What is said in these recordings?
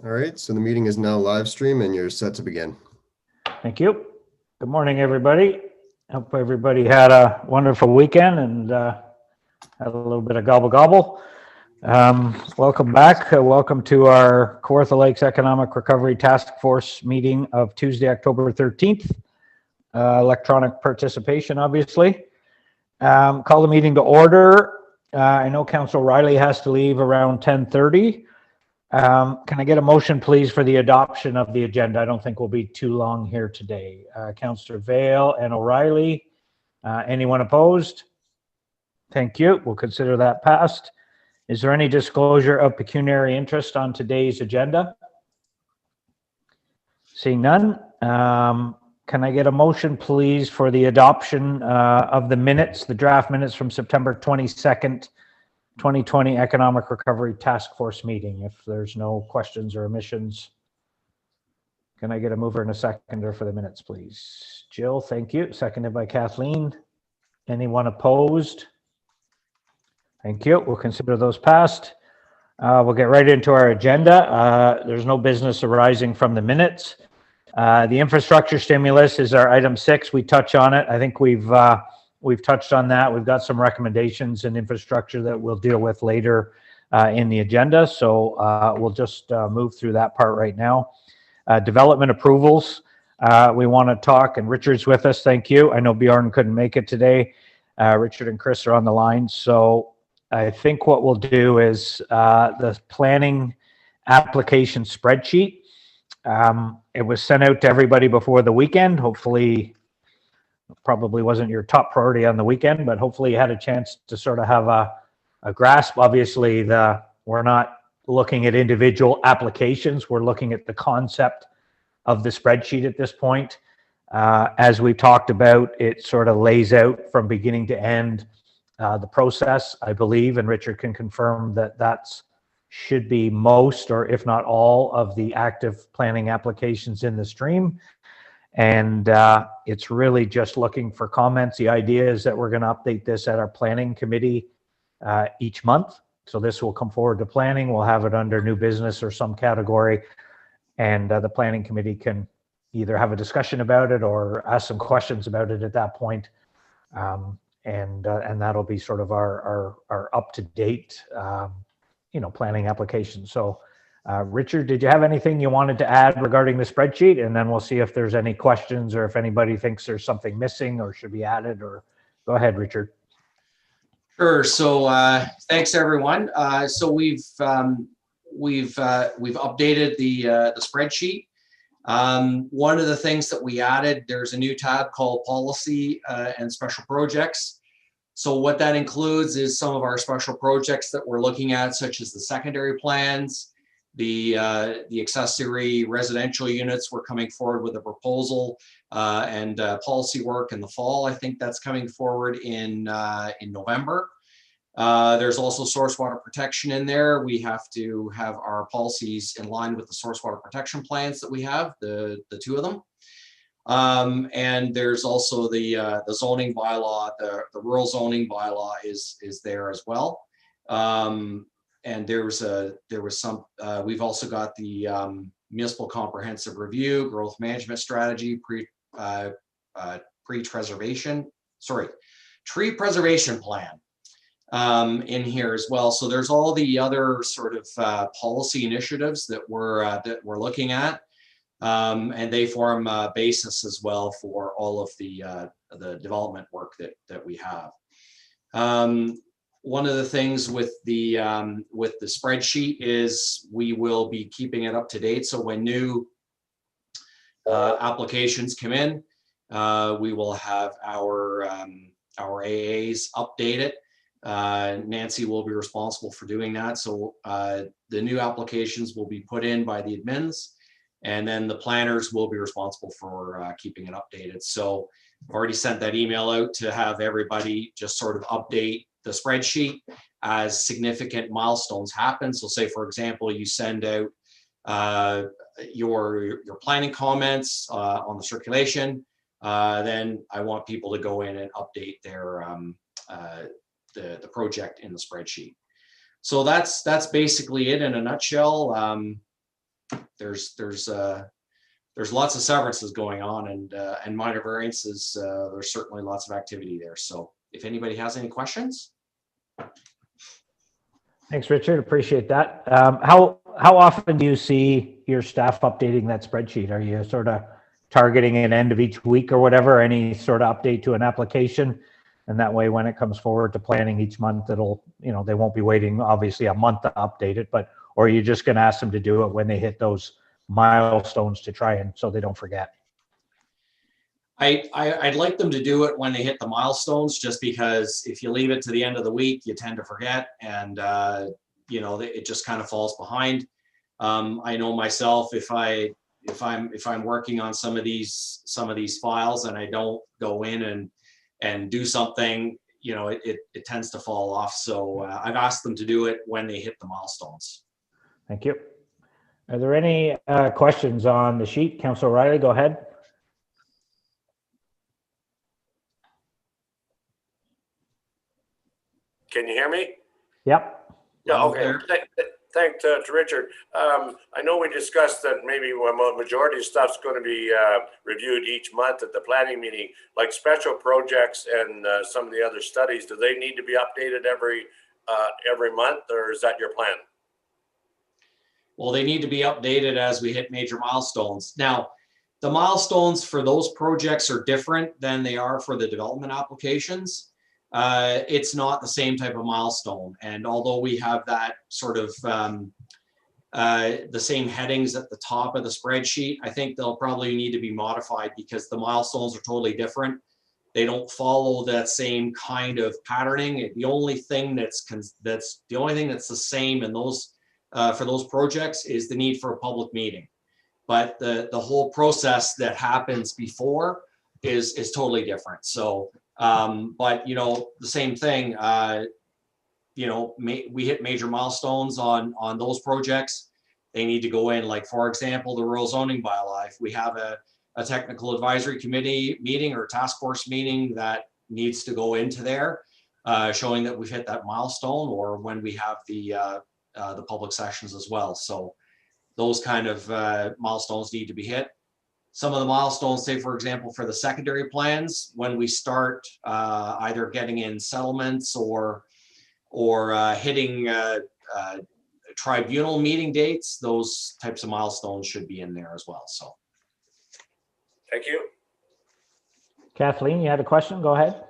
All right, so the meeting is now live stream and you're set to begin. Thank you. Good morning, everybody. Hope everybody had a wonderful weekend and had a little bit of gobble gobble. Welcome back. Welcome to our Kawartha Lakes Economic Recovery Task Force meeting of Tuesday, October 13th. Electronic participation, obviously. Call the meeting to order. I know Councillor Riley has to leave around 10:30. Can I get a motion, please, for the adoption of the agenda? I don't think we'll be too long here today. Councillor Vale and O'Reilly. Anyone opposed? Thank you. We'll consider that passed. Is there any disclosure of pecuniary interest on today's agenda? Seeing none. Can I get a motion, please, for the adoption of the minutes, the draft minutes from September 22nd, 2020 Economic Recovery Task Force meeting? If there's no questions or omissions, can I get a mover and a seconder for the minutes, please? Jill, thank you. Seconded by Kathleen. Anyone opposed? Thank you. We'll consider those passed. We'll get right into our agenda. There's no business arising from the minutes. The infrastructure stimulus is our item 6. We touch on it. I think we've touched on that. We've got some recommendations in infrastructure that we'll deal with later in the agenda. So we'll just move through that part right now. Development approvals. We want to talk, and Richard's with us. Thank you. I know Bjorn couldn't make it today. Richard and Chris are on the line. So I think what we'll do is the planning application spreadsheet. It was sent out to everybody before the weekend. Hopefully, probably wasn't your top priority on the weekend, but hopefully you had a chance to sort of have a grasp. Obviously, we're not looking at individual applications. We're looking at the concept of the spreadsheet at this point. As we talked about, it sort of lays out from beginning to end the process, I believe, and Richard can confirm that that's should be most, or if not all, of the active planning applications in the stream. And it's really just looking for comments. The idea is that we're going to update this at our planning committee each month. So this will come forward to planning. We'll have it under new business or some category. And the planning committee can either have a discussion about it or ask some questions about it at that point. And that'll be sort of our up-to-date planning application. So Richard, did you have anything you wanted to add regarding the spreadsheet? And then we'll see if there's any questions or if anybody thinks there's something missing or should be added. Or go ahead, Richard. Sure. So thanks, everyone. So we've updated the spreadsheet. One of the things that we added, there's a new tab called Policy and Special Projects. So what that includes is some of our special projects that we're looking at, such as the secondary plans, the accessory residential units. We're coming forward with a proposal and policy work in the fall. I think that's coming forward in November. There's also source water protection in there. We have to have our policies in line with the source water protection plans that we have, the two of them. And there's also the zoning bylaw, the rural zoning bylaw is there as well. And there was some, we've also got the municipal comprehensive review, growth management strategy, tree preservation plan in here as well. So there's all the other sort of policy initiatives that we're looking at. And they form a basis as well for all of the development work that we have. One of the things with the spreadsheet is we will be keeping it up to date. So when new applications come in, we will have our AAs updated. Nancy will be responsible for doing that. So the new applications will be put in by the admins, and then the planners will be responsible for keeping it updated. So I've already sent that email out to have everybody just sort of update the spreadsheet as significant milestones happen. So say, for example, you send out your planning comments on the circulation, then I want people to go in and update their the project in the spreadsheet. So that's basically it in a nutshell. there's lots of severances going on, and minor variances. There's certainly lots of activity there. So if anybody has any questions. Thanks, Richard. Appreciate that. How often do you see your staff updating that spreadsheet? Are you sort of targeting an end of each week or whatever, any sort of update to an application? And that way, when it comes forward to planning each month, it'll, they won't be waiting obviously a month to update it, but, or are you just going to ask them to do it when they hit those milestones to try and so they don't forget? I'd like them to do it when they hit the milestones, just because if you leave it to the end of the week, you tend to forget, and it just kind of falls behind. I know myself, if I'm working on some of these files and I don't go in and do something, it tends to fall off. So I've asked them to do it when they hit the milestones. Thank you. Are there any questions on the sheet? Councilor Riley, go ahead. Can you hear me? Yep. Yeah, okay. Thanks to Richard. I know we discussed that maybe majority of stuff's going to be reviewed each month at the planning meeting, like special projects and some of the other studies. Do they need to be updated every month, or is that your plan? Well, they need to be updated as we hit major milestones. Now, the milestones for those projects are different than they are for the development applications. It's not the same type of milestone. And although we have that sort of the same headings at the top of the spreadsheet, I think they'll probably need to be modified because the milestones are totally different. They don't follow that same kind of patterning. The only thing that's the same in those for those projects is the need for a public meeting. But the whole process that happens before is totally different. So but the same thing, we hit major milestones on those projects. They need to go in, like, for example, the rural zoning bylaw. If we have a technical advisory committee meeting or a task force meeting that needs to go into there, showing that we've hit that milestone, or when we have the public sessions as well. So those kind of milestones need to be hit. Some of the milestones, say, for example, for the secondary plans, when we start either getting in settlements or hitting tribunal meeting dates, those types of milestones should be in there as well. So, thank you. Kathleen, you had a question? Go ahead.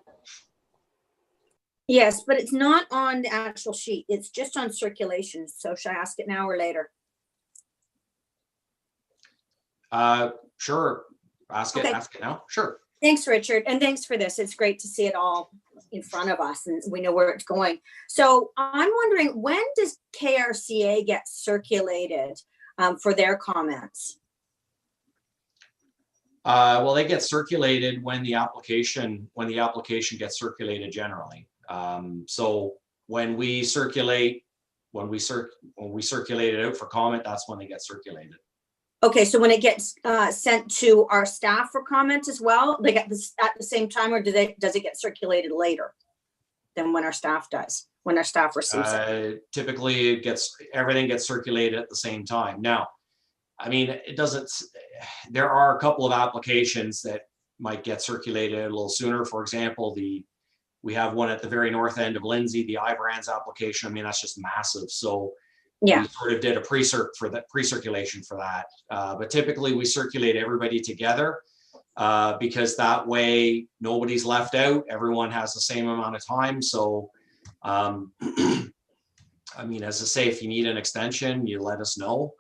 Yes, but it's not on the actual sheet. It's just on circulation. So should I ask it now or later? Sure. Ask it now. Sure. Thanks, Richard. And thanks for this. It's great to see it all in front of us and we know where it's going. So I'm wondering, when does KRCA get circulated for their comments? Well, they get circulated when the application gets circulated generally. So when we circulate it out for comment, that's when they get circulated. Okay, so when it gets sent to our staff for comment as well, like at the same time, or does it get circulated later than when our staff does, when our staff receives it? Typically, everything gets circulated at the same time. Now, I mean, it doesn't. There are a couple of applications that might get circulated a little sooner. For example, we have one at the very north end of Lindsay, the Ibrans application. I mean, that's just massive. So yeah, we sort of did a pre-circulation for that. But typically we circulate everybody together because that way nobody's left out. Everyone has the same amount of time. So, I mean, as I say, if you need an extension, you let us know.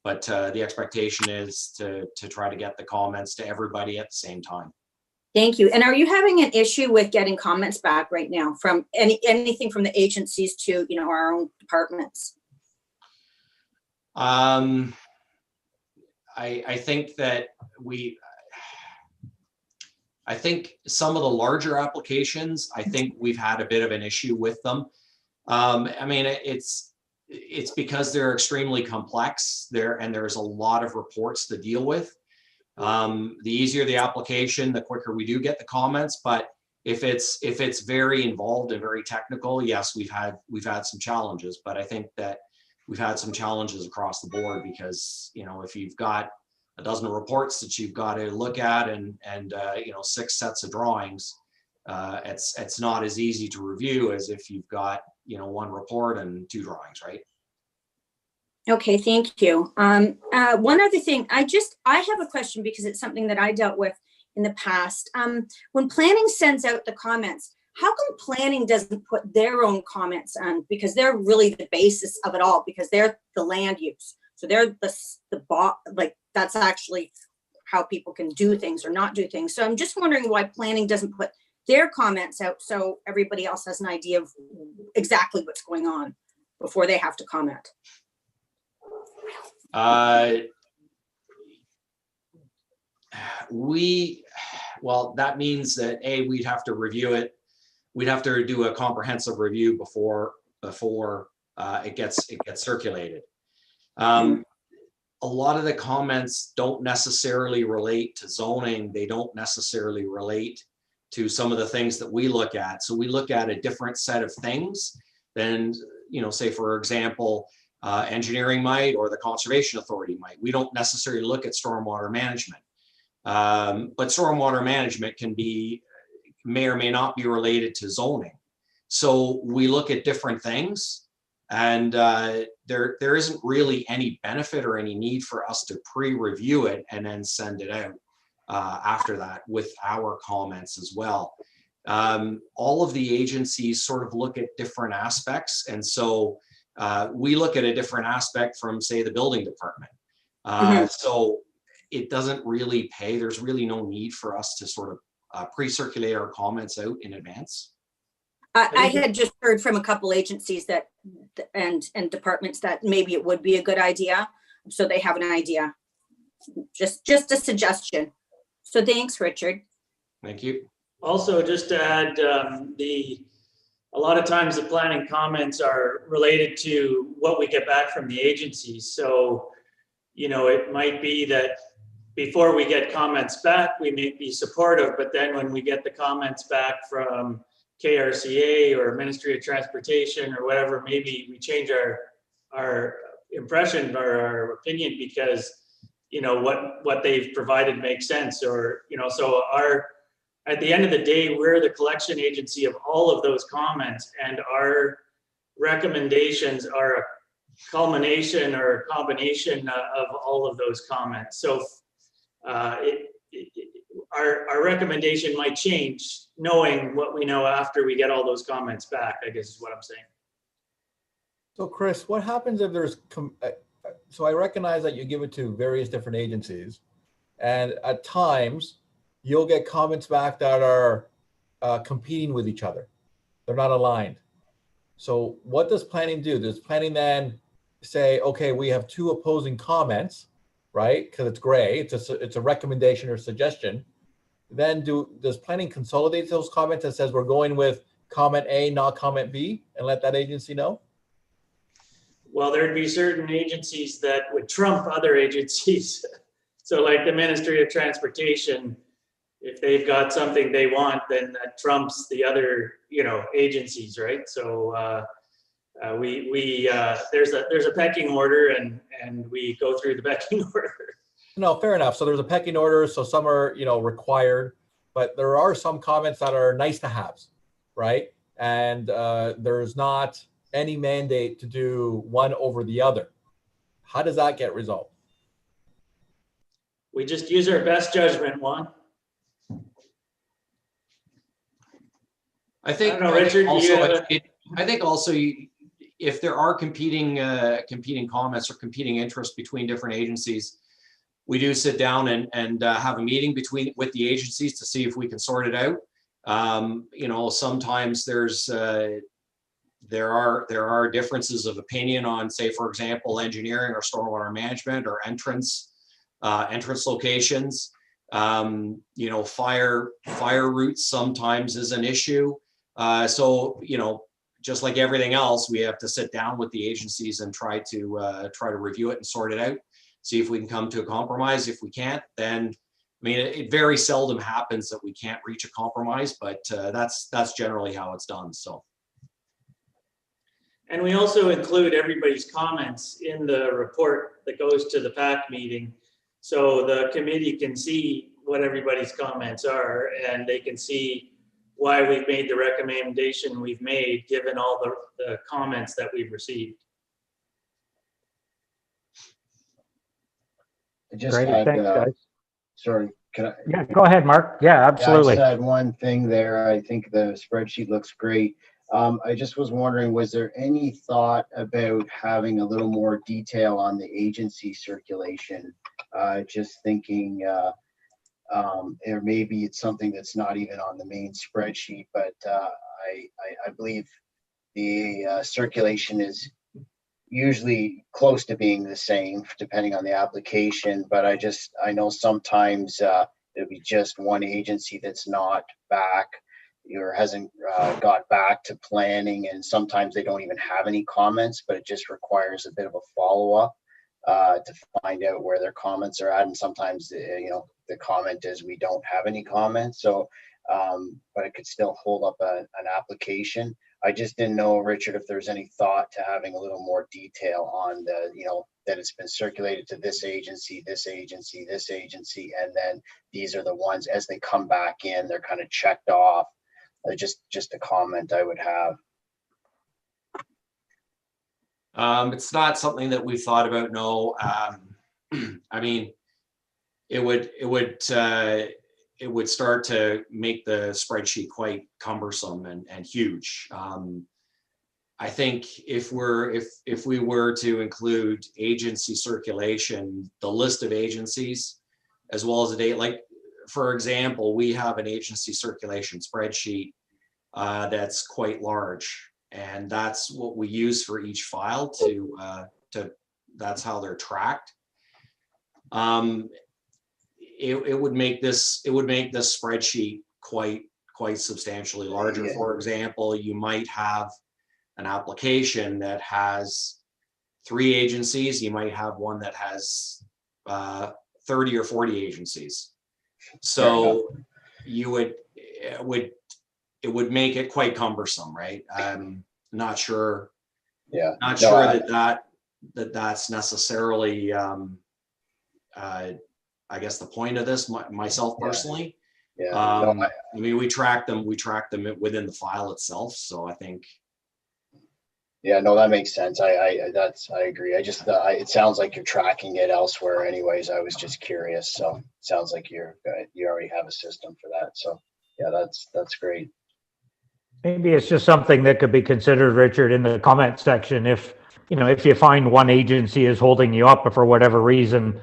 But the expectation is to try to get the comments to everybody at the same time. Thank you. And are you having an issue with getting comments back right now from anything from the agencies to, our own departments? I think that I think some of the larger applications, I think we've had a bit of an issue with them. I mean, it's because they're extremely complex there, and there's a lot of reports to deal with. The easier the application, the quicker we do get the comments. But if it's very involved and very technical, yes, we've had some challenges. But I think that we've had some challenges across the board because, you know, if you've got a dozen reports that you've got to look at and you know, 6 sets of drawings, it's not as easy to review as if you've got, you know, 1 report and 2 drawings, right? Okay, thank you. One other thing, I have a question because it's something that I dealt with in the past. When planning sends out the comments, how come planning doesn't put their own comments on? Because they're really the basis of it all, because they're the land use. So they're like, that's actually how people can do things or not do things. So I'm just wondering why planning doesn't put their comments out so everybody else has an idea of exactly what's going on before they have to comment. Well, that means that we'd have to review it. We'd have to do a comprehensive review before it gets circulated. A lot of the comments don't necessarily relate to zoning. They don't necessarily relate to some of the things that we look at. So we look at a different set of things than, you know, say, for example, engineering might, or the Conservation Authority might. We don't necessarily look at stormwater management. But stormwater management may or may not be related to zoning. So we look at different things, and there isn't really any benefit or any need for us to pre-review it and then send it out after that with our comments as well. All of the agencies sort of look at different aspects, and so we look at a different aspect from, say, the building department. So it doesn't really pay. There's really no need for us to sort of pre-circulate our comments out in advance. I had just heard from a couple agencies that and departments that maybe it would be a good idea, so they have an idea. Just a suggestion. So thanks, Richard. Thank you. Also, just to add, a lot of times the planning comments are related to what we get back from the agencies. So, you know, it might be that before we get comments back, we may be supportive, but then when we get the comments back from KRCA or Ministry of Transportation or whatever, maybe we change our impression or our opinion because, you know, what they've provided makes sense, or, you know, so at the end of the day, we're the collection agency of all of those comments, and our recommendations are a culmination or a combination of all of those comments. So our recommendation might change knowing what we know after we get all those comments back, I guess is what I'm saying. So Chris, what happens if there's, so I recognize that you give it to various different agencies, and at times you'll get comments back that are competing with each other. They're not aligned. So what does planning do? Does planning then say, okay, we have 2 opposing comments, right? Because it's gray, it's a recommendation or suggestion. Then does planning consolidate those comments and says we're going with comment A, not comment B, and let that agency know? Well, there'd be certain agencies that would trump other agencies. So like the Ministry of Transportation, if they've got something they want, then that trumps the other, you know, agencies, right? So there's a pecking order, and we go through the pecking order. No, fair enough. So there's a pecking order. So some are, you know, required, but there are some comments that are nice to haves, right? And there's not any mandate to do one over the other. How does that get resolved? We just use our best judgment, Juan. I think, I don't know, Richard, I think also if there are competing comments or competing interests between different agencies, we do sit down and have a meeting with the agencies to see if we can sort it out. You know, sometimes there are differences of opinion on, say, for example, engineering or stormwater management or entrance locations. You know, fire routes sometimes is an issue. So, you know, just like everything else, we have to sit down with the agencies and try to review it and sort it out, see if we can come to a compromise. If we can't, then, I mean, it very seldom happens that we can't reach a compromise, but that's generally how it's done. So. And we also include everybody's comments in the report that goes to the PAC meeting. So the committee can see what everybody's comments are, and they can see why we've made the recommendation we've made, given all the comments that we've received. I just Great, had, thanks, guys. sorry, can I? Yeah, go ahead, Mark. Yeah, Yeah, I absolutely. just had one thing there. I think the spreadsheet looks great. I just was wondering, was there any thought about having a little more detail on the agency circulation? Just thinking, or maybe it's something that's not even on the main spreadsheet, but I believe the circulation is usually close to being the same depending on the application, but I know sometimes it'll be just one agency that's not back or hasn't got back to planning, and sometimes they don't even have any comments, but it just requires a bit of a follow-up to find out where their comments are at. And sometimes the comment is we don't have any comments, so but it could still hold up an application. I just didn't know, Richard, if there's any thought to having a little more detail on the, that it's been circulated to this agency, this agency, this agency, and then these are the ones as they come back in, they're kind of checked off. Just a comment I would have. It's not something that we've thought about, no. I mean, it would start to make the spreadsheet quite cumbersome and huge. I think if we were to include agency circulation, the list of agencies, as well as the date, like for example, we have an agency circulation spreadsheet that's quite large, and that's what we use for each file to that's how they're tracked. It would make this spreadsheet quite substantially larger. For example, you might have an application that has 3 agencies. You might have one that has 30 or 40 agencies. So it would make it quite cumbersome, right? I'm not sure. Yeah. Not sure that's necessarily I guess the point of this, myself personally. Yeah. I mean, we track them within the file itself. So I think. Yeah, no, that makes sense. I agree. I just, it sounds like you're tracking it elsewhere anyways. I was just curious. So it sounds like you already have a system for that. So yeah, that's great. Maybe it's just something that could be considered, Richard, in the comment section. If you find one agency is holding you up for whatever reason,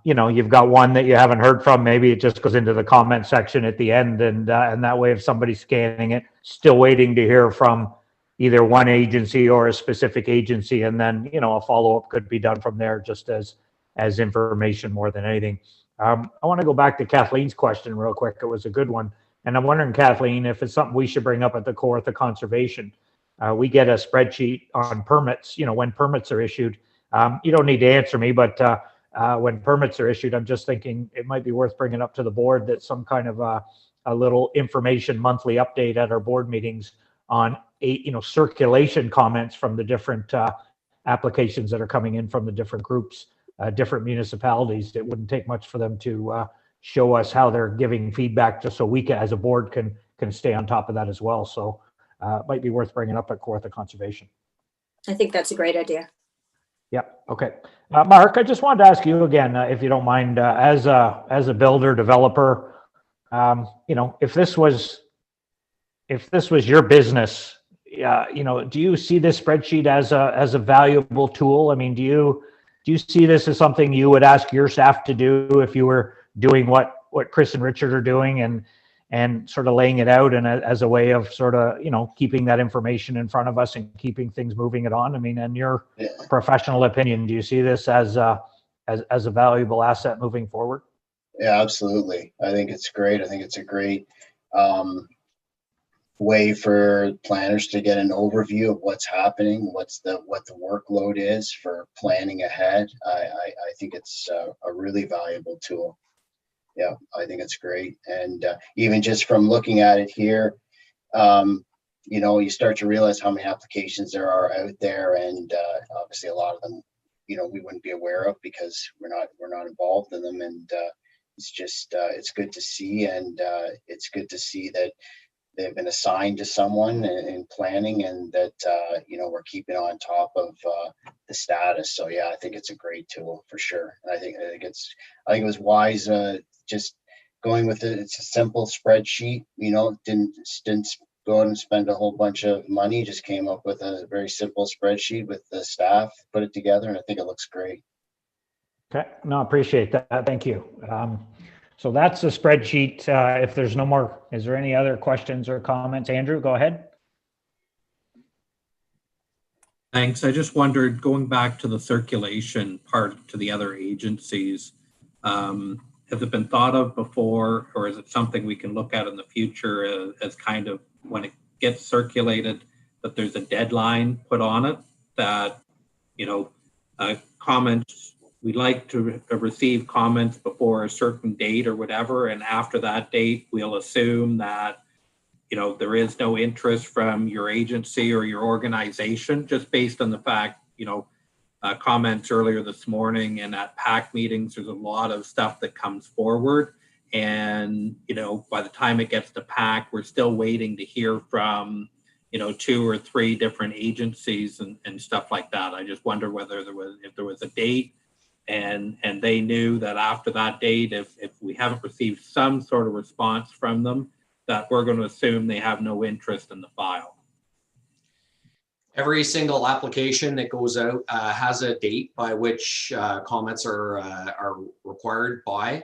you've got one that you haven't heard from, maybe it just goes into the comment section at the end. And that way, if somebody's scanning it, still waiting to hear from either one agency or a specific agency, and then, a follow-up could be done from there, just as information more than anything. I want to go back to Kathleen's question real quick. It was a good one. And I'm wondering, Kathleen, if it's something we should bring up at the Kawartha Conservation. We get a spreadsheet on permits, when permits are issued. You don't need to answer me, but when permits are issued, I'm just thinking it might be worth bringing up to the board that some kind of a little information monthly update at our board meetings on circulation comments from the different applications that are coming in from the different groups, different municipalities. It wouldn't take much for them to show us how they're giving feedback, just so we can, as a board, can stay on top of that as well. So it might be worth bringing up at Kawartha Conservation. I think that's a great idea. Yeah. Okay. Mark, I just wanted to ask you again, if you don't mind, as a builder developer, if this was your business, do you see this spreadsheet as a valuable tool? I mean, do you see this as something you would ask your staff to do if you were doing what Chris and Richard are doing, and sort of laying it out and as a way of sort of, keeping that information in front of us and keeping things moving it on? I mean, in your professional opinion, do you see this as a valuable asset moving forward? Yeah, absolutely. I think it's great. I think it's a great way for planners to get an overview of what's happening, what the workload is for planning ahead. I think it's a really valuable tool. Yeah, I think it's great. And even just from looking at it here, you start to realize how many applications there are out there, and obviously a lot of them, we wouldn't be aware of because we're not involved in them. And it's just it's good to see, and it's good to see that they've been assigned to someone in planning, and that we're keeping on top of the status. So yeah, I think it's a great tool for sure. And I think it was wise just going with it. It's a simple spreadsheet. Didn't go out and spend a whole bunch of money. Just came up with a very simple spreadsheet with the staff, put it together, and I think it looks great. Okay, no, appreciate that. Thank you. So that's the spreadsheet. If there's no more, is there any other questions or comments? Andrew, go ahead. Thanks. I just wondered, going back to the circulation part to the other agencies, has it been thought of before, or is it something we can look at in the future as kind of when it gets circulated, that there's a deadline put on it that, comments, we'd like to receive comments before a certain date or whatever, and after that date, we'll assume that, there is no interest from your agency or your organization, just based on the fact, comments earlier this morning and at PAC meetings, there's a lot of stuff that comes forward. And, by the time it gets to PAC, we're still waiting to hear from, 2 or 3 different agencies and stuff like that. I just wonder whether if there was a date and they knew that after that date, if we haven't received some sort of response from them, that we're going to assume they have no interest in the file. Every single application that goes out has a date by which comments are required by.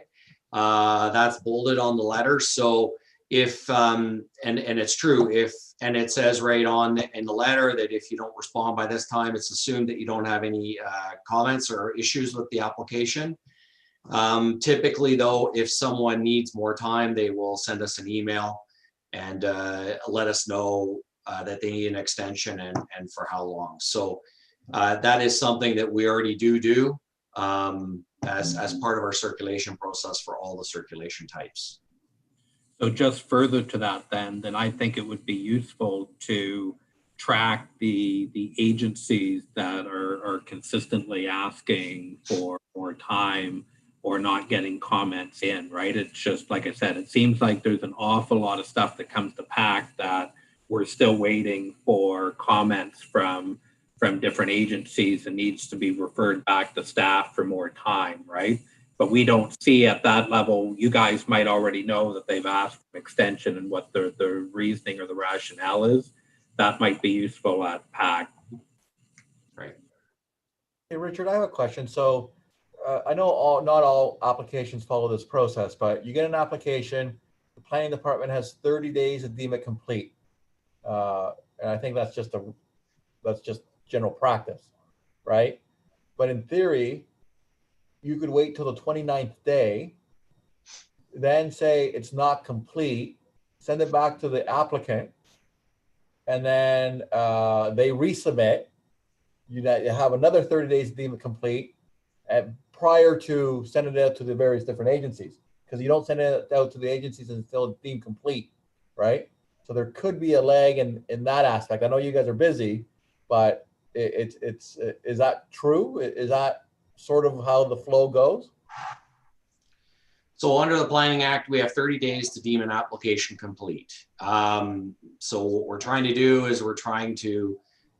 That's bolded on the letter. So if and it's true, and it says right on in the letter that if you don't respond by this time, it's assumed that you don't have any comments or issues with the application. Typically, though, if someone needs more time, they will send us an email and let us know that they need an extension and for how long. So that is something that we already do as part of our circulation process for all the circulation types. So just further to that, then I think it would be useful to track the agencies that are consistently asking for more time or not getting comments in, right? It's just, like I said, it seems like there's an awful lot of stuff that comes to PAC that we're still waiting for comments from different agencies and needs to be referred back to staff for more time, right? But we don't see at that level. You guys might already know that they've asked for extension and what the reasoning or the rationale is. That might be useful at PAC. Right. Hey, Richard, I have a question. So I know not all applications follow this process, but you get an application, the planning department has 30 days to deem it complete. And I think that's just general practice, right? But in theory, you could wait till the 29th day, then say it's not complete, send it back to the applicant, and then they resubmit. You have another 30 days to deem it complete, and prior to sending it out to the various different agencies, because you don't send it out to the agencies until it's deemed complete, right? So there could be a lag in that aspect. I know you guys are busy, but is that true? Is that sort of how the flow goes? So under the Planning Act, we have 30 days to deem an application complete. So what we're trying to do is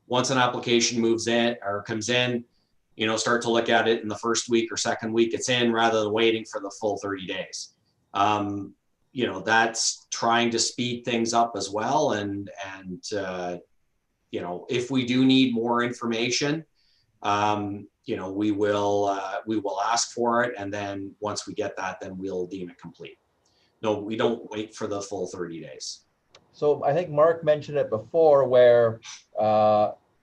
once an application moves in or comes in, start to look at it in the first week or second week it's in, rather than waiting for the full 30 days. That's trying to speed things up as well. And if we do need more information, we will ask for it. And then once we get that, then we'll deem it complete. No, we don't wait for the full 30 days. So I think Mark mentioned it before where,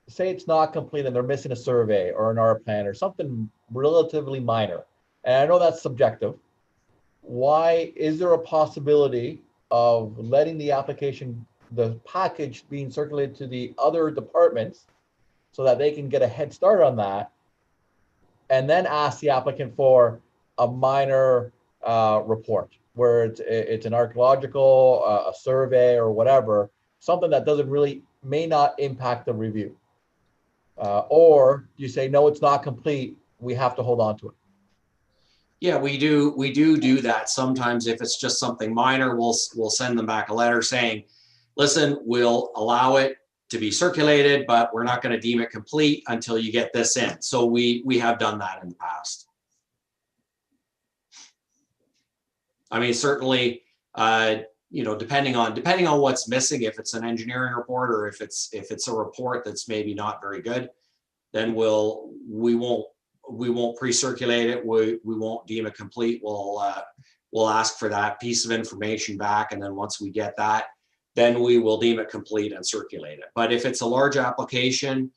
say it's not complete and they're missing a survey or an R plan or something relatively minor. And I know that's subjective. Why is there a possibility of letting the application, the package being circulated to the other departments so that they can get a head start on that, and then ask the applicant for a minor report where it's an archaeological, a survey or whatever, something that doesn't really, may not impact the review? Or you say, no, it's not complete, we have to hold on to it? Yeah, we do that. Sometimes if it's just something minor, we'll send them back a letter saying, listen, we'll allow it to be circulated, but we're not going to deem it complete until you get this in. So we have done that in the past. I mean, certainly, depending on what's missing, if it's an engineering report or if it's a report that's maybe not very good, then we won't pre-circulate it. We won't deem it complete. We'll ask for that piece of information back, and then once we get that, then we will deem it complete and circulate it. But if it's a large application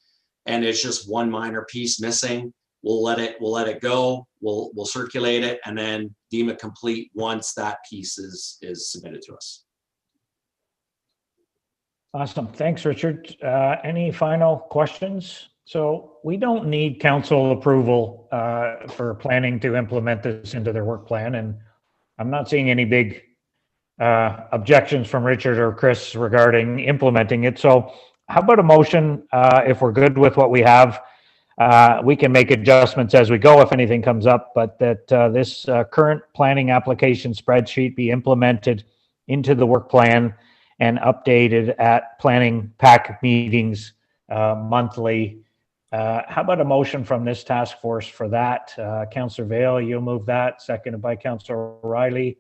and it's just one minor piece missing, we'll let it go. We'll circulate it and then deem it complete once that piece is submitted to us. Awesome. Thanks, Richard. Any final questions? So we don't need council approval for planning to implement this into their work plan. And I'm not seeing any big objections from Richard or Chris regarding implementing it. So how about a motion? If we're good with what we have, we can make adjustments as we go if anything comes up, but that this current planning application spreadsheet be implemented into the work plan and updated at planning pack meetings monthly. How about a motion from this task force for that? Councillor Vale, you'll move that, seconded by Councillor O'Reilly.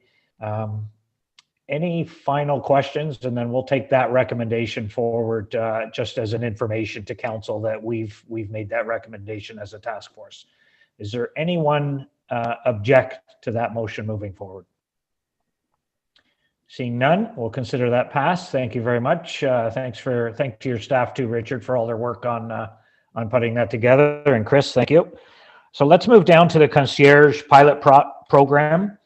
Any final questions? And then we'll take that recommendation forward just as an information to council that we've made that recommendation as a task force. Is there anyone object to that motion moving forward? Seeing none, we'll consider that passed. Thank you very much. Thanks to your staff too, Richard, for all their work on putting that together. And Chris, thank you. So let's move down to the Concierge pilot program.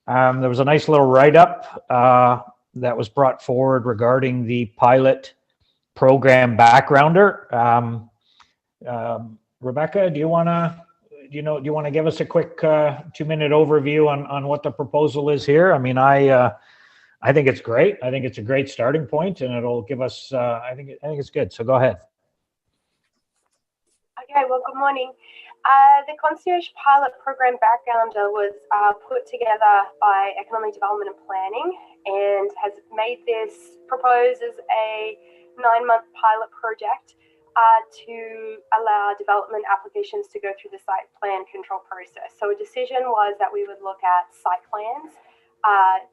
There was a nice little write-up that was brought forward regarding the pilot program backgrounder. Rebecca, do you want to give us a quick 2-minute overview on what the proposal is here? I mean, I think it's great. I think it's a great starting point, and it'll give us. I think it's good. So go ahead. Okay. Well, good morning. The Concierge pilot program backgrounder was put together by Economic Development and Planning and has made this proposed as a 9-month pilot project to allow development applications to go through the site plan control process. So a decision was that we would look at site plans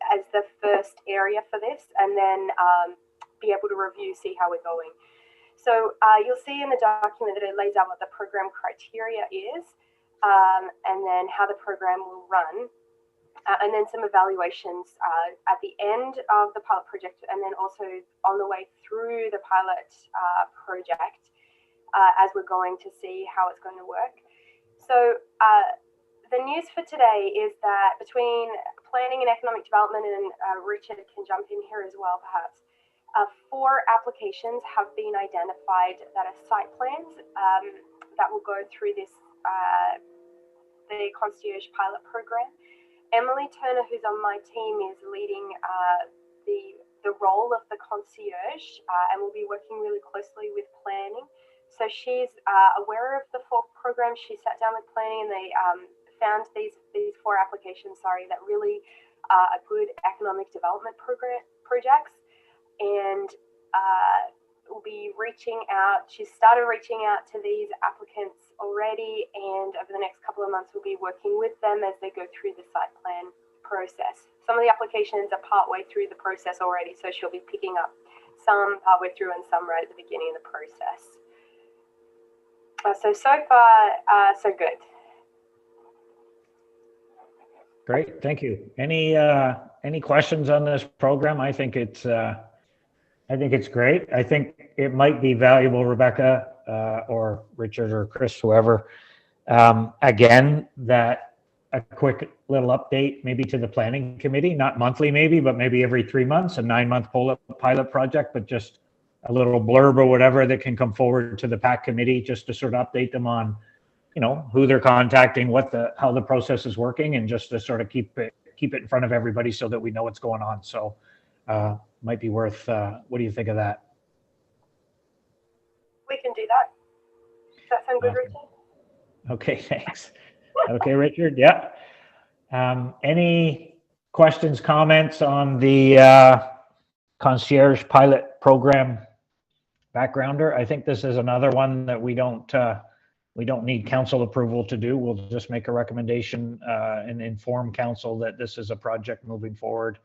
as the first area for this, and then be able to review, see how we're going. So you'll see in the document that it lays out what the program criteria is, and then how the program will run, and then some evaluations at the end of the pilot project, and then also on the way through the pilot project as we're going to see how it's going to work. So the news for today is that between planning and economic development, and Richard can jump in here as well perhaps, 4 applications have been identified that are site plans that will go through this the Concierge pilot program. Emily Turner, who's on my team, is leading the role of the concierge and will be working really closely with planning. So she's aware of the 4 programs. She sat down with planning and they found these 4 applications, that really are good economic development projects. And will be reaching out. She started reaching out to these applicants already, and over the next couple of months we'll be working with them as they go through the site plan process. Some of the applications are partway through the process already, so she'll be picking up some partway through and some right at the beginning of the process. So far, so good. Great, thank you. Any questions on this program? I think it's great. I think it might be valuable, Rebecca, or Richard or Chris, whoever, again, that a quick little update maybe to the planning committee, not monthly maybe, but maybe every 3 months, a 9-month pilot project, but just a little blurb or whatever that can come forward to the PAC committee just to sort of update them on, who they're contacting, how the process is working, and just to sort of keep it in front of everybody so that we know what's going on. So might be worth, what do you think of that? We can do that. Does that sound good, Awesome. Richard? Okay, thanks. Okay, Richard, yeah. Any questions, comments on the concierge pilot program backgrounder? I think this is another one that we don't need council approval to do. We'll just make a recommendation and inform council that this is a project moving forward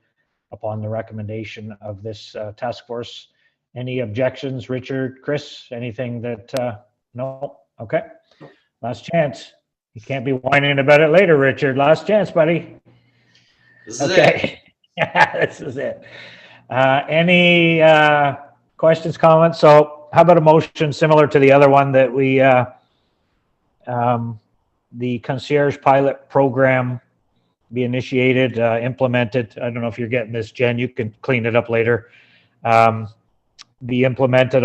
upon the recommendation of this task force. Any objections, Richard, Chris, anything that, no? Okay, last chance. You can't be whining about it later, Richard. Last chance, buddy. This is it. Okay, this is it. Any questions, comments? So how about a motion similar to the other one that we, the concierge pilot program be initiated, implemented. I don't know if you're getting this, Jen, you can clean it up later. Be implemented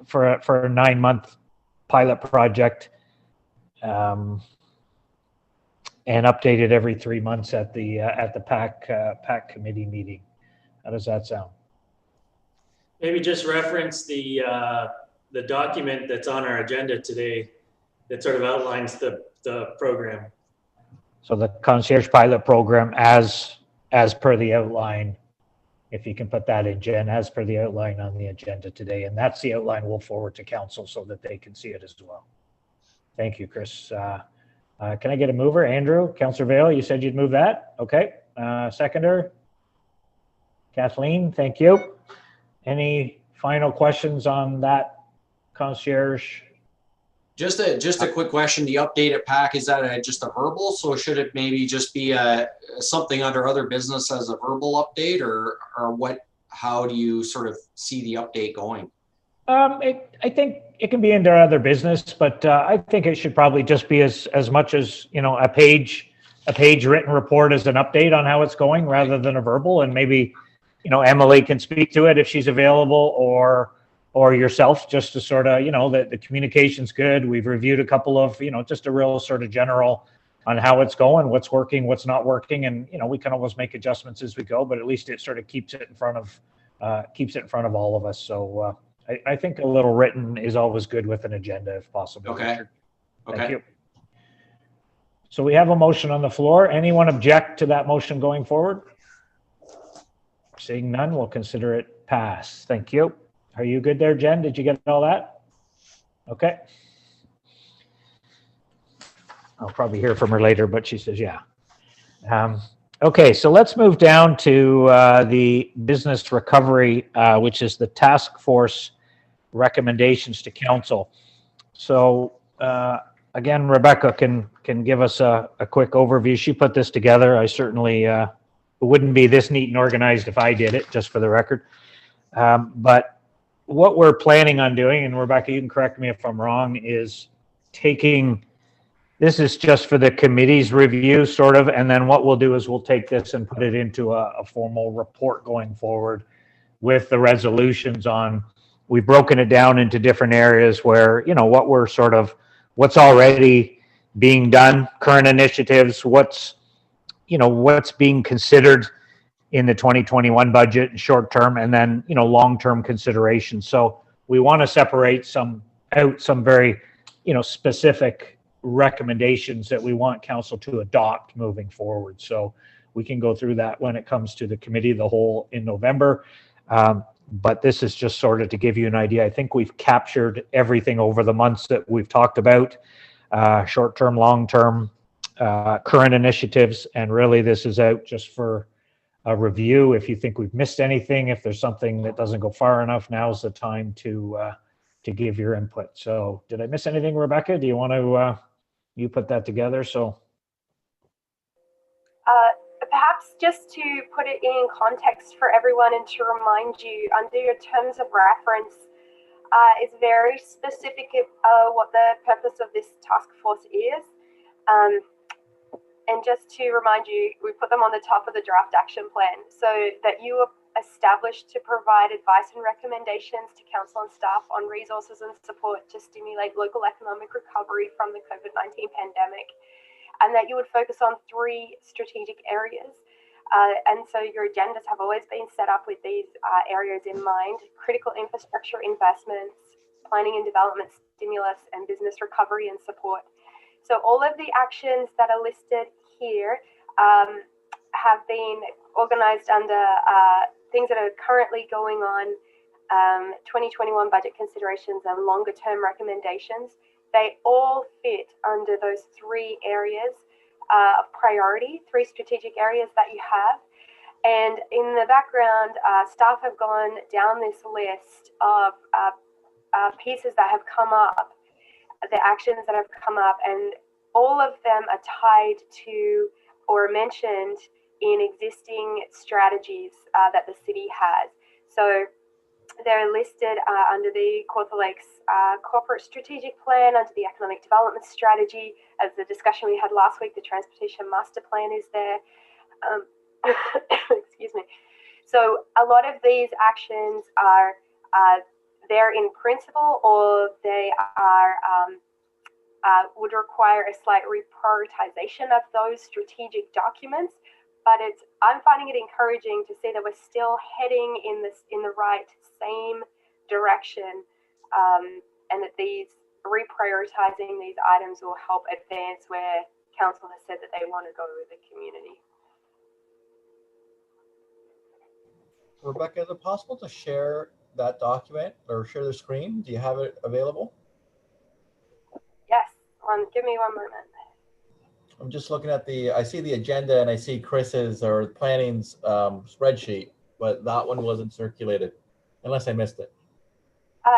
for a 9-month pilot project, and updated every 3 months at the PAC committee meeting. How does that sound? Maybe just reference the document that's on our agenda today that sort of outlines the program. So the concierge pilot program as per the outline, if you can put that in, Jen, as per the outline on the agenda today. And that's the outline we'll forward to council so that they can see it as well. Thank you, Chris. Can I get a mover? Andrew, Councillor Vale, you said you'd move that? Okay. Seconder? Kathleen, thank you. Any final questions on that concierge? Just a quick question. The updated pack, is that just a verbal? So should it maybe just be something under other business as a verbal update, or what? How do you sort of see the update going? I think it can be under other business, but I think it should probably just be as much as, you know, a page written report as an update on how it's going, rather than a verbal. And maybe, you know, Emily can speak to it if she's available, or yourself, just to sort of, you know, the communication's good. We've reviewed a couple of, you know, just a real sort of general on how it's going, what's working, what's not working. And, you know, we can always make adjustments as we go, but at least it sort of keeps it in front of all of us. So I think a little written is always good with an agenda if possible. Okay. Richard. Okay. Thank you. So we have a motion on the floor. Anyone object to that motion going forward? Seeing none, we'll consider it passed. Thank you. Are you good there, Jen? Did you get all that? Okay. I'll probably hear from her later, but she says, yeah. Okay, so let's move down to the business recovery, which is the task force recommendations to council. So again, Rebecca can give us a quick overview. She put this together. I certainly it wouldn't be this neat and organized if I did it, just for the record. But what we're planning on doing, and Rebecca, you can correct me if I'm wrong, is taking, this is just for the committee's review, sort of, and then what we'll do is we'll take this and put it into a formal report going forward with the resolutions on. We've broken it down into different areas where, you know, what we're sort of, what's already being done, current initiatives, what's being considered in the 2021 budget, short term, and then, you know, long-term considerations. So we want to separate some very, you know, specific recommendations that we want council to adopt moving forward. So we can go through that when it comes to the committee, the whole in November. But this is just sort of to give you an idea. I think we've captured everything over the months that we've talked about, short-term, long-term, current initiatives, and really this is out just for a review. If you think we've missed anything, if there's something that doesn't go far enough, now's the time to give your input. So did I miss anything, Rebecca? Do you want to, you put that together? So perhaps just to put it in context for everyone and to remind you, under your terms of reference, it's very specific what the purpose of this task force is. And just to remind you, we put them on the top of the draft action plan so that you are established to provide advice and recommendations to council and staff on resources and support to stimulate local economic recovery from the COVID-19 pandemic, and that you would focus on 3 strategic areas. And so your agendas have always been set up with these areas in mind: critical infrastructure investments, planning and development stimulus, and business recovery and support. So all of the actions that are listed here have been organized under things that are currently going on, 2021 budget considerations and longer term recommendations. They all fit under those three areas of priority, three strategic areas that you have. And in the background, staff have gone down this list of pieces that have come up, the actions that have come up, and all of them are tied to or mentioned in existing strategies that the city has. So they're listed under the Kawartha Lakes Corporate Strategic Plan, under the Economic Development Strategy. As the discussion we had last week, the Transportation Master Plan is there. Excuse me. So a lot of these actions are there in principle, or they are would require a slight reprioritization of those strategic documents. But I'm finding it encouraging to see that we're still heading in the right same direction, and that these reprioritizing these items will help advance where council has said that they want to go with the community. Rebecca, is it possible to share that document or share the screen? Do you have it available? Yes, give me one moment. I'm just looking at I see the agenda and I see Chris's or planning's spreadsheet, but that one wasn't circulated, unless I missed it.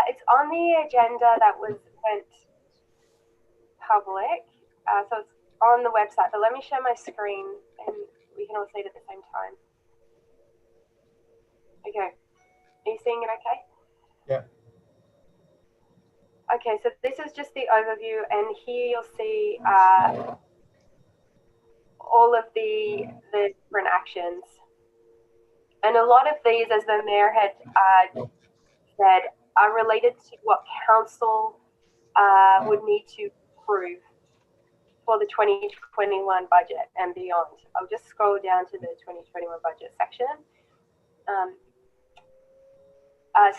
It's on the agenda that was went public, so it's on the website, but let me share my screen and we can all see it at the same time. Okay, are you seeing it okay? Yeah. Okay, so this is just the overview, and here you'll see all of the different actions. And a lot of these, as the mayor had said, are related to what council would need to approve for the 2021 budget and beyond. I'll just scroll down to the 2021 budget section.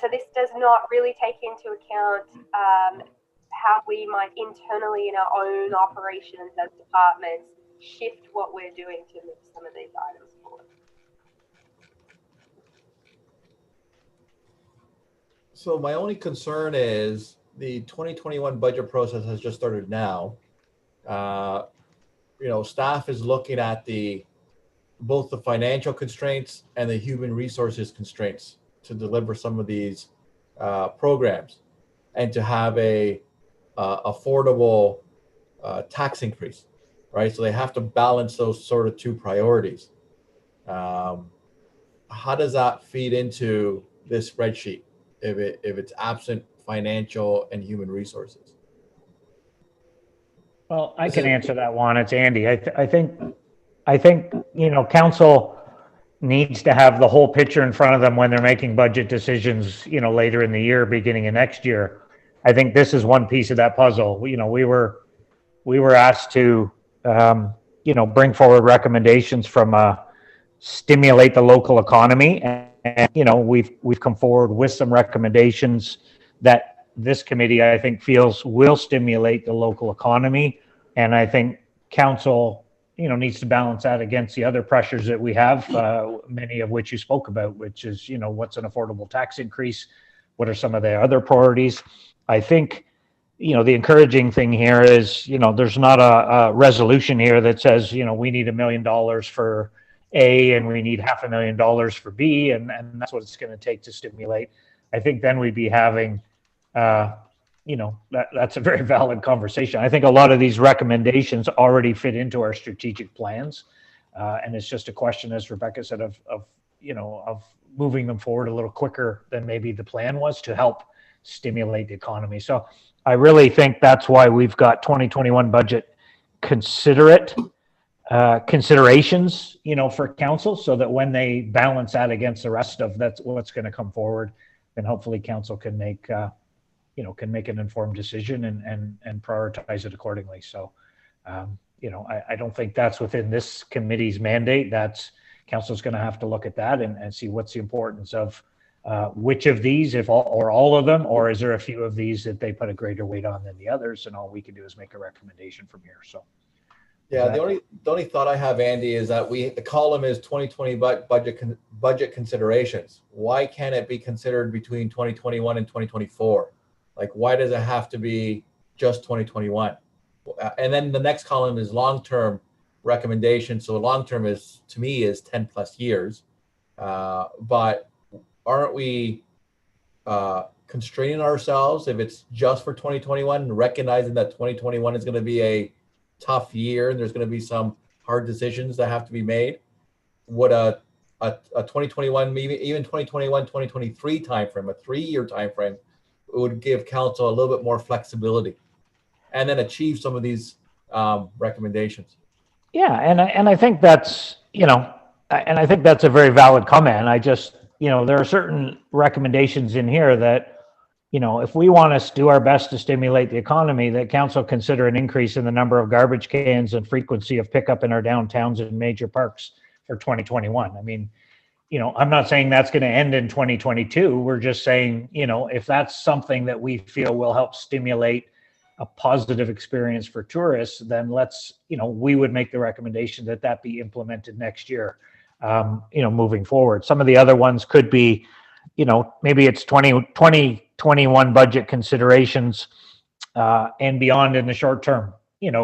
So this does not really take into account how we might internally in our own operations as departments shift what we're doing to move some of these items forward. So my only concern is the 2021 budget process has just started now. Staff is looking at both the financial constraints and the human resources constraints to deliver some of these programs, and to have a affordable tax increase, right? So they have to balance those sort of two priorities. How does that feed into this spreadsheet if it's absent financial and human resources? Well, I can answer that one. It's Andy. I think council needs to have the whole picture in front of them when they're making budget decisions, later in the year, beginning of next year. I think this is one piece of that puzzle. We were asked to, bring forward recommendations from stimulate the local economy, and we've come forward with some recommendations that this committee, I think, feels will stimulate the local economy, and I think council needs to balance that against the other pressures that we have, many of which you spoke about, which is, what's an affordable tax increase? What are some of the other priorities? I think, the encouraging thing here is, there's not a resolution here that says, we need $1 million for A and we need $500,000 for B, and that's what it's going to take to stimulate. I think then we'd be having, that's a very valid conversation. I think a lot of these recommendations already fit into our strategic plans. And it's just a question, as Rebecca said, of moving them forward a little quicker than maybe the plan was to help stimulate the economy. So I really think that's why we've got 2021 budget considerations, for council, so that when they balance that against the rest of that's what's going to come forward, then hopefully council can make an informed decision and prioritize it accordingly. So, I don't think that's within this committee's mandate. That's, council's going to have to look at that and see what's the importance of which of these, if all or all of them, or is there a few of these that they put a greater weight on than the others, and all we can do is make a recommendation from here. So yeah, the only thought I have, Andy, is that the column is 2020 budget considerations. Why can't it be considered between 2021 and 2024? Like, why does it have to be just 2021? And then the next column is long-term recommendations. So long-term is, to me, is 10 plus years. But aren't we constraining ourselves if it's just for 2021, recognizing that 2021 is going to be a tough year and there's going to be some hard decisions that have to be made? Would a 2021, maybe even 2021, 2023 timeframe, a 3-year timeframe, would give council a little bit more flexibility and then achieve some of these recommendations? Yeah, and I think that's, and I think that's a very valid comment. I just, there are certain recommendations in here that, if we want to do our best to stimulate the economy, that council consider an increase in the number of garbage cans and frequency of pickup in our downtowns and major parks for 2021. I mean, I'm not saying that's going to end in 2022. We're just saying, if that's something that we feel will help stimulate a positive experience for tourists, then we would make the recommendation that be implemented next year, moving forward. Some of the other ones could be, maybe it's 2021 budget considerations and beyond in the short term,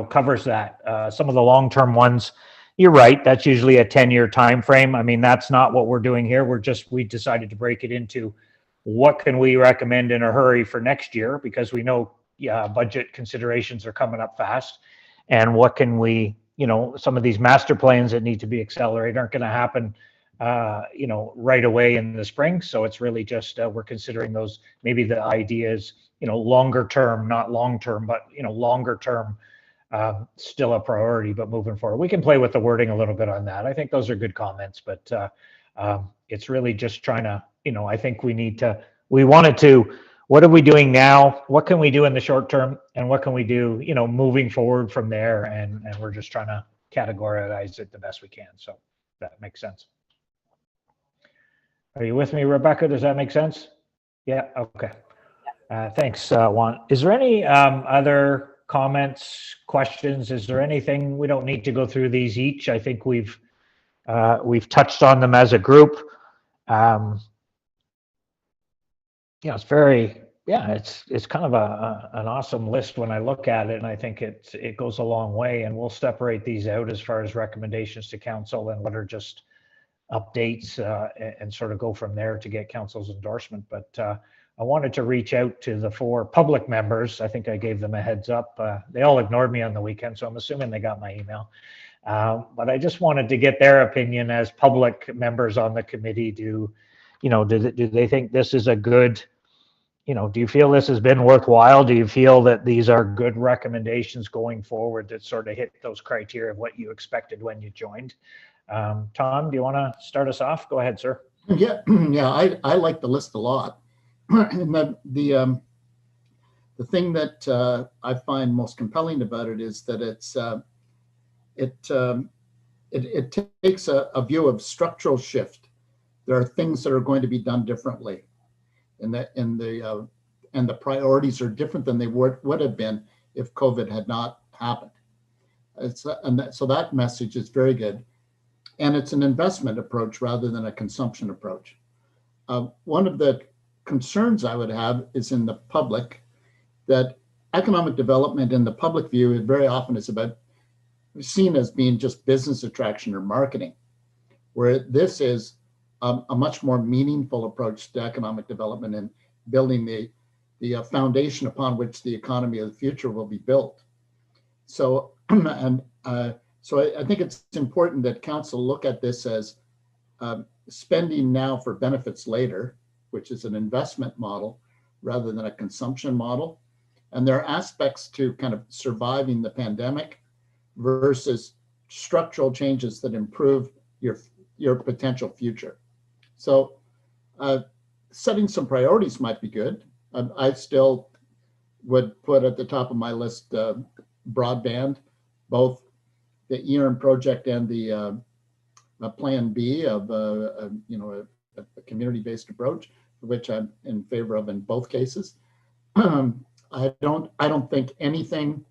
covers that. Some of the long-term ones, you're right, that's usually a 10-year time frame. I mean, that's not what we're doing here. We decided to break it into what can we recommend in a hurry for next year, because we know budget considerations are coming up fast, and what can we, some of these master plans that need to be accelerated aren't going to happen right away in the spring. So it's really just we're considering those, maybe the ideas, longer term, not long term, but longer term, still a priority, but moving forward. We can play with the wording a little bit on that. I think those are good comments, but it's really just trying to, I think we wanted to, what are we doing now? What can we do in the short term? And what can we do, moving forward from there? And we're just trying to categorize it the best we can. So that makes sense. Are you with me, Rebecca? Does that make sense? Yeah, okay. Thanks, Juan. Is there any other comments, questions? Is there anything? We don't need to go through these each. I think we've touched on them as a group. It's very, it's kind of an awesome list when I look at it, and I think it goes a long way, and we'll separate these out as far as recommendations to council and what are just updates and sort of go from there to get council's endorsement. But I wanted to reach out to the 4 public members. I think I gave them a heads up. They all ignored me on the weekend, so I'm assuming they got my email. But I just wanted to get their opinion as public members on the committee. Do they think this is a good, do you feel this has been worthwhile? Do you feel that these are good recommendations going forward that sort of hit those criteria of what you expected when you joined? Tom, do you want to start us off? Go ahead, sir. Yeah, I like the list a lot. And the thing that I find most compelling about it is that it takes a view of structural shift. There are things that are going to be done differently, and the priorities are different than they would have been if COVID had not happened. So that message is very good. And it's an investment approach rather than a consumption approach. One of the concerns I would have is in the public, that economic development in the public view very often is seen as being just business attraction or marketing, where this is a much more meaningful approach to economic development and building the foundation upon which the economy of the future will be built. So, So I think it's important that council look at this as spending now for benefits later, which is an investment model rather than a consumption model. And there are aspects to kind of surviving the pandemic versus structural changes that improve your potential future. So setting some priorities might be good. I still would put at the top of my list broadband, both the ERM project and the a plan B of a community-based approach, which I'm in favor of in both cases. I don't think anything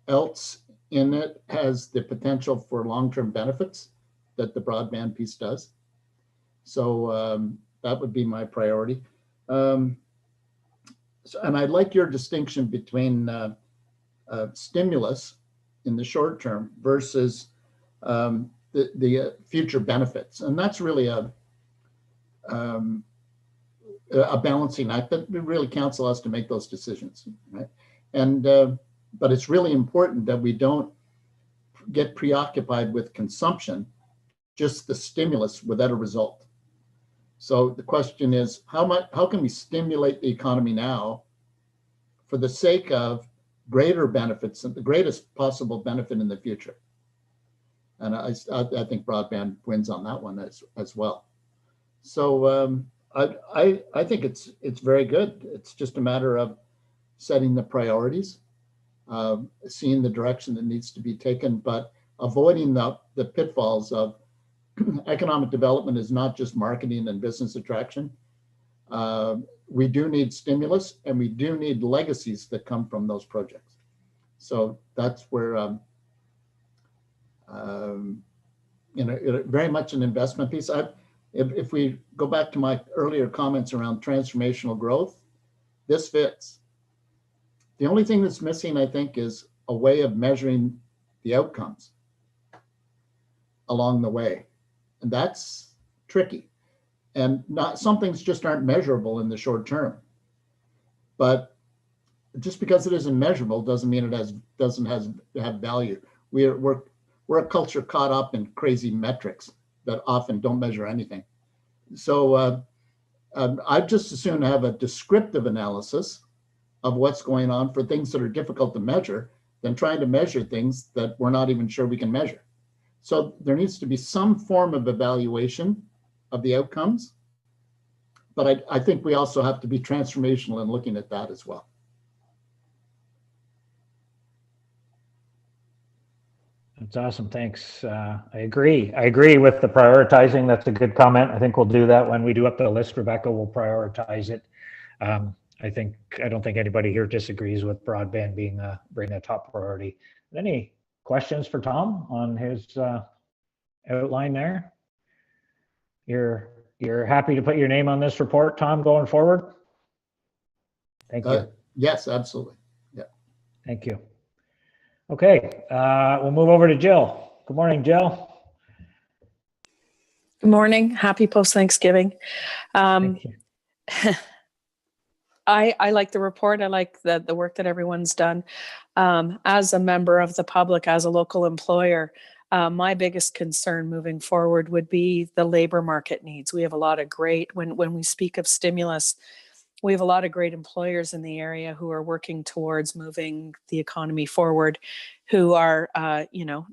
else in it has the potential for long-term benefits that the broadband piece does. So that would be my priority. And I like your distinction between stimulus in the short term versus the future benefits. And that's really a balancing act that really council has to make those decisions, right? And but it's really important that we don't get preoccupied with consumption, just the stimulus without a result. So the question is, how can we stimulate the economy now for the sake of greater benefits and the greatest possible benefit in the future? And I think broadband wins on that one as well. So I think it's very good. It's just a matter of setting the priorities, seeing the direction that needs to be taken, but avoiding the pitfalls of economic development is not just marketing and business attraction. We do need stimulus, and we do need legacies that come from those projects. So that's where, very much an investment piece. If we go back to my earlier comments around transformational growth, this fits. The only thing that's missing, I think, is a way of measuring the outcomes along the way. And that's tricky. And some things just aren't measurable in the short term. But just because it isn't measurable doesn't mean it doesn't have value. We're a culture caught up in crazy metrics that often don't measure anything. So I'd just as soon have a descriptive analysis of what's going on for things that are difficult to measure than trying to measure things that we're not even sure we can measure. So there needs to be some form of evaluation of the outcomes, but I think we also have to be transformational in looking at that as well. That's awesome. Thanks. I agree. I agree with the prioritizing. That's a good comment. I think we'll do that when we do up the list. Rebecca will prioritize it. I don't think anybody here disagrees with broadband being a top priority. Any questions for Tom on his outline there? You're happy to put your name on this report, Tom, going forward? Thank you. Yes, absolutely. Yeah. Thank you. Okay, we'll move over to Jill. Good morning, Jill. Good morning. Happy post-Thanksgiving. Thank you. I like the report. I like the work that everyone's done. As a member of the public, as a local employer, my biggest concern moving forward would be the labor market needs. We have a lot of great, when we speak of stimulus, we have a lot of great employers in the area who are working towards moving the economy forward, who are,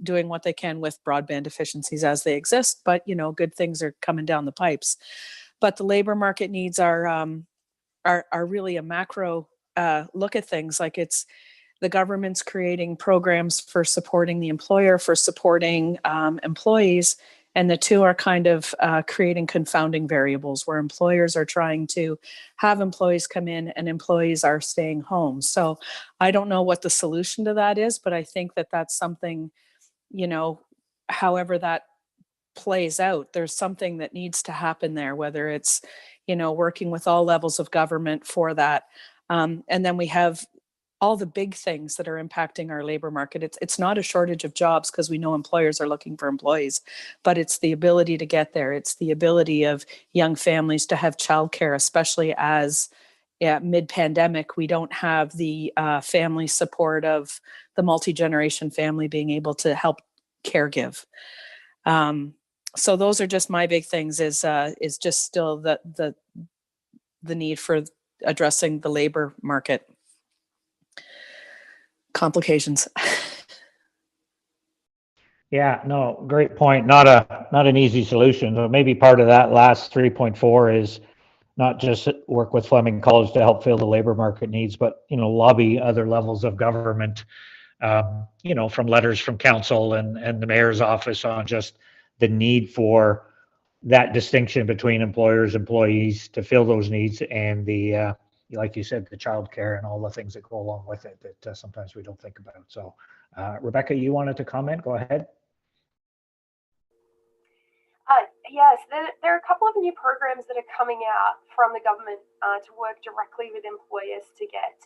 doing what they can with broadband deficiencies as they exist. But, good things are coming down the pipes. But the labor market needs are really a macro look at things. Like the government's creating programs for supporting the employer, for supporting employees. And the two are kind of creating confounding variables where employers are trying to have employees come in and employees are staying home. So I don't know what the solution to that is, but I think that that's something, however that plays out, there's something that needs to happen there, whether it's, working with all levels of government for that. And then we have all the big things that are impacting our labor market. It's not a shortage of jobs because we know employers are looking for employees, but it's the ability to get there. It's the ability of young families to have childcare, especially as mid-pandemic, we don't have the family support of the multi-generation family being able to help caregive. So those are just my big things is just still the need for addressing the labor market complications. Yeah, no, great point. Not an easy solution. So maybe part of that last 3.4 is not just work with Fleming College to help fill the labor market needs, but lobby other levels of government. From letters from council and the mayor's office on just the need for that distinction between employers, employees to fill those needs, and the like you said, the childcare and all the things that go along with it that sometimes we don't think about. So, Rebecca, you wanted to comment? Go ahead. Yes, there are a couple of new programs that are coming out from the government to work directly with employers to get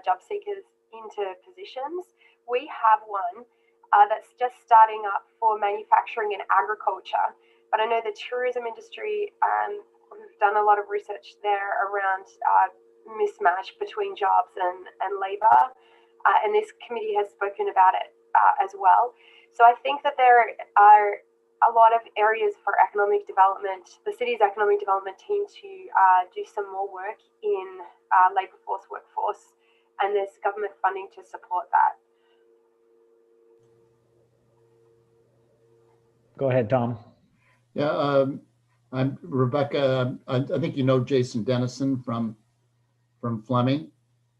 job seekers into positions. We have one that's just starting up for manufacturing and agriculture, but I know the tourism industry, we've done a lot of research there around mismatch between jobs and labour, and this committee has spoken about it as well. So I think that there are a lot of areas for economic development, the city's economic development team to do some more work in labour force workforce, and there's government funding to support that. Go ahead, Tom. Yeah, I'm Rebecca. I think you know Jason Dennison from Fleming,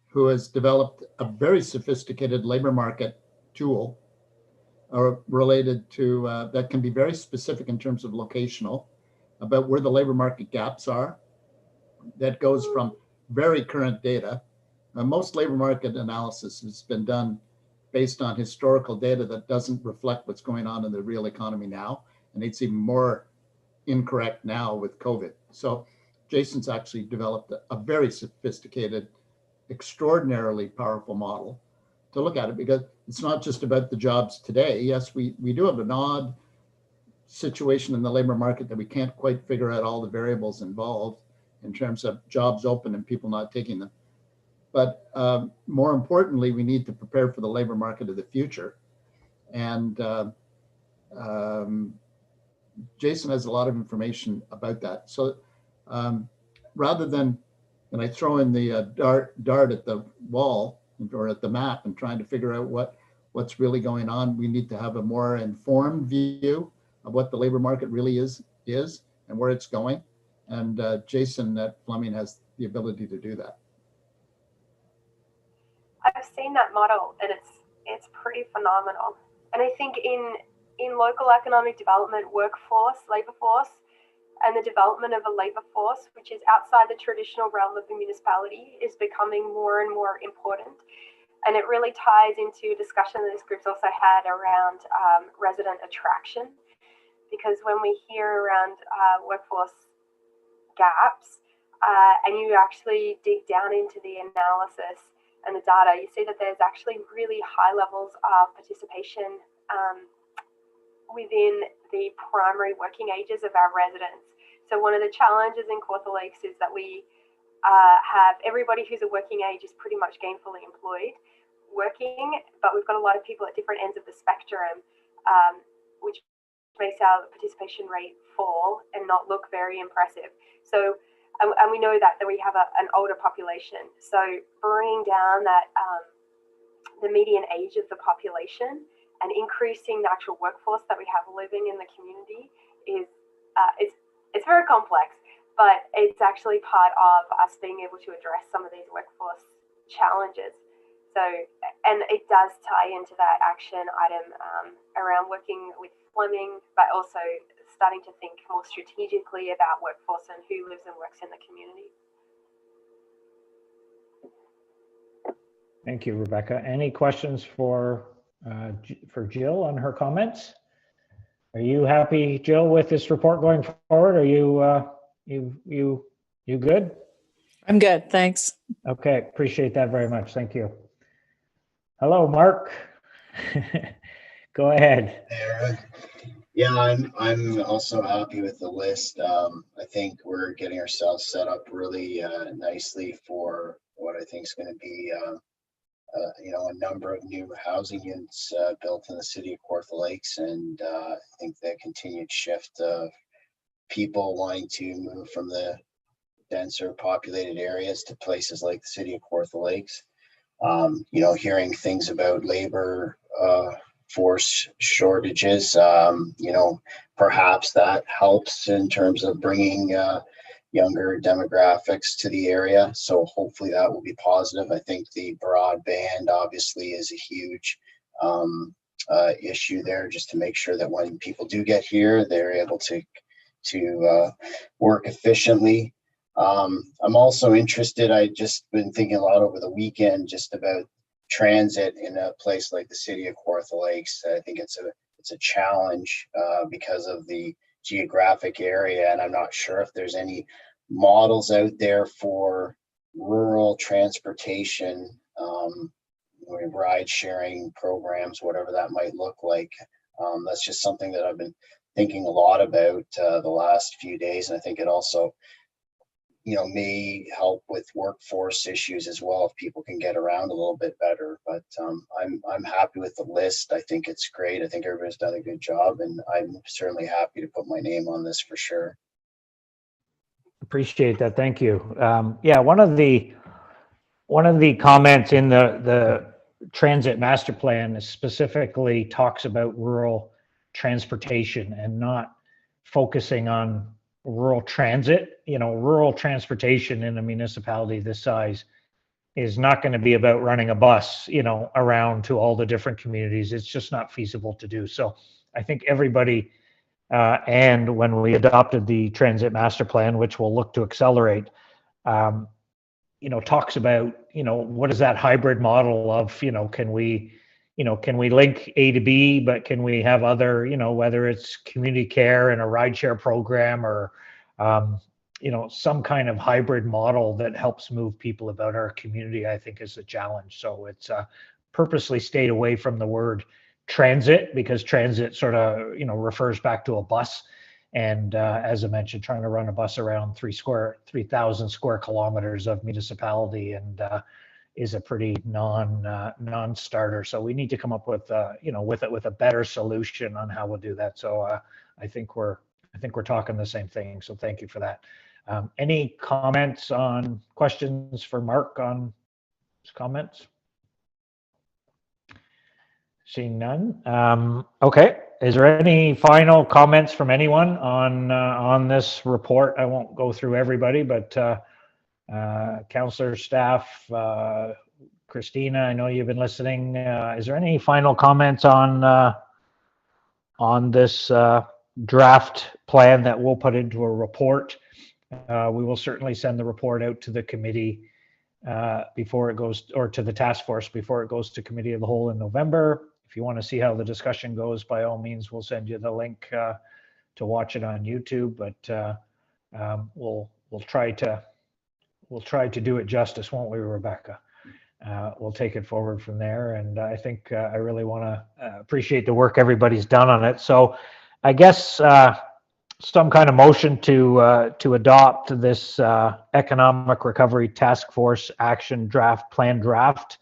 who has developed a very sophisticated labor market tool related to that can be very specific in terms of locational, about where the labor market gaps are. That goes from very current data. Most labor market analysis has been done based on historical data that doesn't reflect what's going on in the real economy now, and it's even more incorrect now with COVID. So Jason's actually developed a very sophisticated, extraordinarily powerful model to look at it, because it's not just about the jobs today. Yes, we do have an odd situation in the labor market that we can't quite figure out all the variables involved in terms of jobs open and people not taking them. But more importantly, we need to prepare for the labor market of the future. And Jason has a lot of information about that. So rather than I throw in the dart at the wall or at the map and trying to figure out what's really going on, we need to have a more informed view of what the labor market really is and where it's going. And Jason at Fleming has the ability to do that. I've seen that model, and it's pretty phenomenal. And I think in local economic development, workforce, labor force, and the development of a labor force, which is outside the traditional realm of the municipality, is becoming more and more important. And it really ties into a discussion that this group's also had around resident attraction. Because when we hear around workforce gaps, and you actually dig down into the analysis and the data, you see that there's actually really high levels of participation within the primary working ages of our residents. So one of the challenges in Kawartha Lakes is that we have everybody who's a working age is pretty much gainfully employed working, but we've got a lot of people at different ends of the spectrum, which makes our participation rate fall and not look very impressive. So, and we know that we have an older population. So bringing down that the median age of the population and increasing the actual workforce that we have living in the community is it's very complex, but it's actually part of us being able to address some of these workforce challenges. So, and it does tie into that action item around working with Fleming, but also starting to think more strategically about workforce and who lives and works in the community. Thank you, Rebecca. Any questions for Jill on her comments? Are you happy, Jill, with this report going forward? Are you good? I'm good, thanks. Okay, appreciate that very much. Thank you. Hello, Mark. Go ahead. Yeah, I'm also happy with the list. I think we're getting ourselves set up really nicely for what I think is going to be a number of new housing units built in the city of Kawartha Lakes, and I think the continued shift of people wanting to move from the denser populated areas to places like the city of Kawartha Lakes. Hearing things about labor force shortages, perhaps that helps in terms of bringing younger demographics to the area. So hopefully that will be positive. I think the broadband obviously is a huge issue there, just to make sure that when people do get here, they're able to work efficiently. I'm also interested, I just been thinking a lot over the weekend just about transit in a place like the city of Kawartha Lakes. I think it's a challenge because of the geographic area, and I'm not sure if there's any models out there for rural transportation, ride sharing programs, whatever that might look like. That's just something that I've been thinking a lot about the last few days, and I think it also may help with workforce issues as well if people can get around a little bit better. But I'm happy with the list. I think it's great. I think everybody's done a good job, and I'm certainly happy to put my name on this for sure. Appreciate that. Thank you. Yeah, one of the comments in the transit master plan specifically talks about rural transportation and not focusing on rural transit. Rural transportation in a municipality this size is not going to be about running a bus, around to all the different communities. It's just not feasible to do. So I think everybody, and when we adopted the transit master plan, which we'll look to accelerate, talks about, what is that hybrid model of, can we link A to B, but can we have other, whether it's community care and a rideshare program or, some kind of hybrid model that helps move people about our community, I think is a challenge. So it's purposely stayed away from the word transit, because transit sort of, refers back to a bus. And as I mentioned, trying to run a bus around 3,000 square kilometers of municipality and is a pretty non-starter. So we need to come up with with a better solution on how we'll do that. So I think we're talking the same thing. So thank you for that. Any questions for Mark on his comments? Seeing none. Okay. Is there any final comments from anyone on this report? I won't go through everybody, but councillor, staff, Christina, I know you've been listening. Is there any final comments on this draft plan that we'll put into a report? We will certainly send the report out to the committee before it goes, or to the task force before it goes to committee of the whole in November. If you want to see how the discussion goes, by all means, we'll send you the link to watch it on YouTube. But we'll try to do it justice, won't we, Rebecca? We'll take it forward from there. And I think I really want to appreciate the work everybody's done on it. So I guess some kind of motion to adopt this economic recovery task force action plan draft.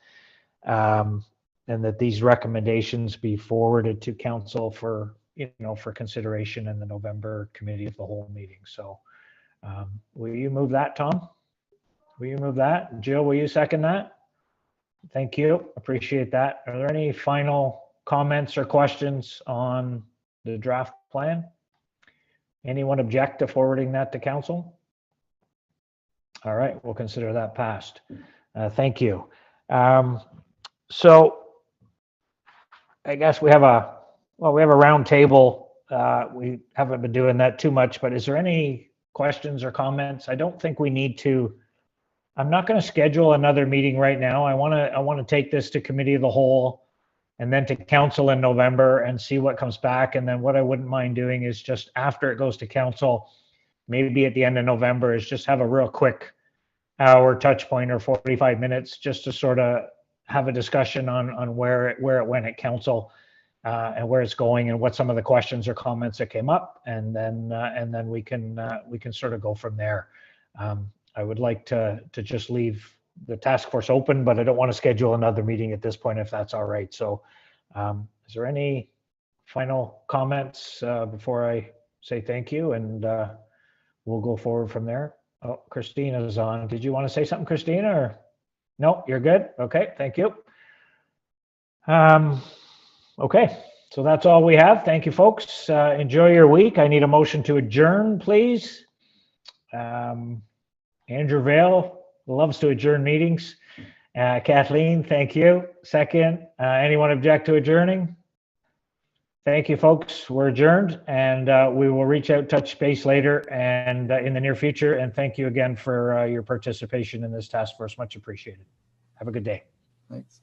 And that these recommendations be forwarded to council for consideration in the November committee of the whole meeting. So will you move that, Tom? Will you move that? Jill, will you second that? Thank you. Appreciate that. Are there any final comments or questions on the draft plan? Anyone object to forwarding that to council? All right, we'll consider that passed. Thank you. So I guess we have a round table. We haven't been doing that too much, but is there any questions or comments? I don't think we need to. I'm not going to schedule another meeting right now. I want to take this to committee of the whole and then to council in November and see what comes back. And then what I wouldn't mind doing is just after it goes to council, maybe at the end of November, is just have a real quick hour touch point or 45 minutes just to sort of have a discussion on where it went at council and where it's going and what some of the questions or comments that came up, and then we can sort of go from there. I would like to just leave the task force open, but I don't want to schedule another meeting at this point if that's all right. So is there any final comments before I say thank you, and we'll go forward from there? Oh, Christina's on. Did you want to say something, Christina, or? No, you're good. Okay, thank you. Okay, so that's all we have. Thank you, folks. Enjoy your week. I need a motion to adjourn, please. Andrew Vale loves to adjourn meetings. Kathleen, thank you. Second. Anyone object to adjourning? Thank you, folks. We're adjourned, and we will reach out, touch base later and in the near future. And thank you again for your participation in this task force. Much appreciated. Have a good day. Thanks.